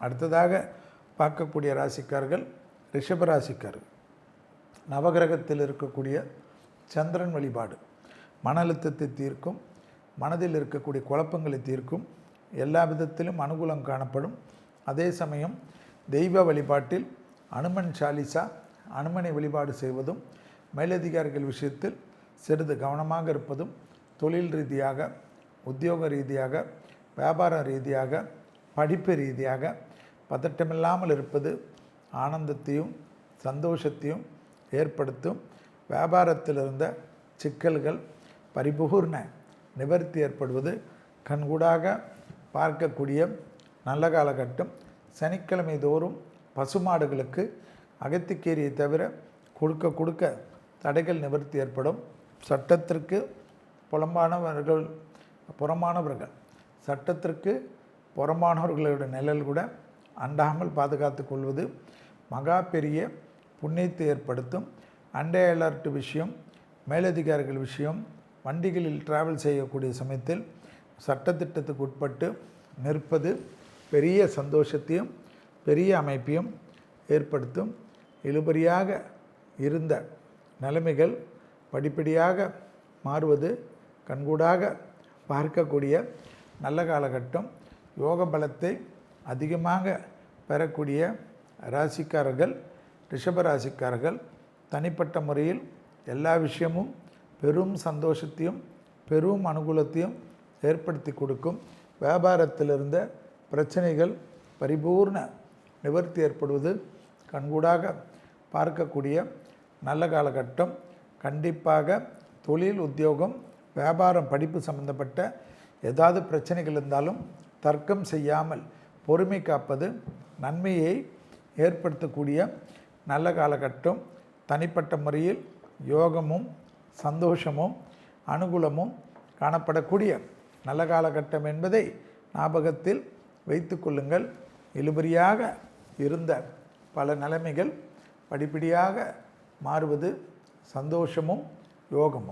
அடுத்ததாக பார்க்கக்கூடிய ராசிக்காரர்கள் ரிஷபராசிக்காரர்கள். நவகிரகத்தில் இருக்கக்கூடிய சந்திரன் வழிபாடு மன அழுத்தத்தை தீர்க்கும், மனதில் இருக்கக்கூடிய குழப்பங்களை தீர்க்கும், எல்லா விதத்திலும் அனுகூலம் காணப்படும். அதே சமயம் தெய்வ வழிபாட்டில் அனுமன் சாலிசா, அனுமனை வழிபாடு செய்வதும், மேலதிகாரிகள் விஷயத்தில் சிறிது கவனமாக இருப்பதும், தொழில் ரீதியாக, உத்தியோக ரீதியாக, வியாபார ரீதியாக, படிப்பு ரீதியாக பதட்டமில்லாமல் இருப்பது ஆனந்தத்தையும் சந்தோஷத்தையும் ஏற்படுத்தும். வியாபாரத்தில் இருந்த சிக்கல்கள் பரிபூர்ண நிவர்த்தி ஏற்படுவது கண்கூடாக பார்க்கக்கூடிய நல்ல காலகட்டம். சனிக்கிழமை தோறும் பசுமாடுகளுக்கு அகத்திக்கீரியை தவிர கொடுக்க தடைகள் நிவர்த்தி ஏற்படும். சட்டத்திற்கு புறமானவர்கள் சட்டத்திற்கு புறமானவர்களுடைய நிழல் கூட அண்டாமல் பாதுகாத்து கொள்வது மகா பெரிய புண்ணியத்தை ஏற்படுத்தும். அண்டை அலர்ட் விஷயம், மேலதிகாரிகள் விஷயம், வண்டிகளில் டிராவல் செய்யக்கூடிய சமயத்தில் சட்டத்திட்டத்துக்கு உட்பட்டு நிற்பது பெரிய சந்தோஷத்தையும் பெரிய அமைப்பையும் ஏற்படுத்தும். இழுபறியாக இருந்த நிலைமைகள் படிப்படியாக மாறுவது கண்கூடாக பார்க்கக்கூடிய நல்ல காலகட்டம். யோக பலத்தை அதிகமாக பெறக்கூடிய ராசிக்காரர்கள் ரிஷபராசிக்காரர்கள். தனிப்பட்ட முறையில் எல்லா விஷயமும் பெரும் சந்தோஷத்தையும் பெரும் அனுகூலத்தையும் ஏற்படுத்தி கொடுக்கும். வியாபாரத்தில் இருந்த பிரச்சனைகள் பரிபூர்ண நிவர்த்தி ஏற்படுவது கண்கூடாக பார்க்கக்கூடிய நல்ல காலகட்டம். கண்டிப்பாக தொழில், உத்தியோகம், வியாபாரம், படிப்பு சம்பந்தப்பட்ட ஏதாவது பிரச்சனைகள் இருந்தாலும் தர்க்கம் செய்யாமல் பொறுமை காப்பது நன்மையை ஏற்படுத்தக்கூடிய நல்ல காலகட்டம். தனிப்பட்ட முறையில் யோகமும் சந்தோஷமும் அனுகூலமும் காணப்படக்கூடிய நல்ல காலகட்டம் என்பதை ஞாபகத்தில் வைத்து கொள்ளுங்கள். இழுபறியாக இருந்த பல நிலைமைகள் படிப்படியாக மாறுவது சந்தோஷமும் யோகமும்.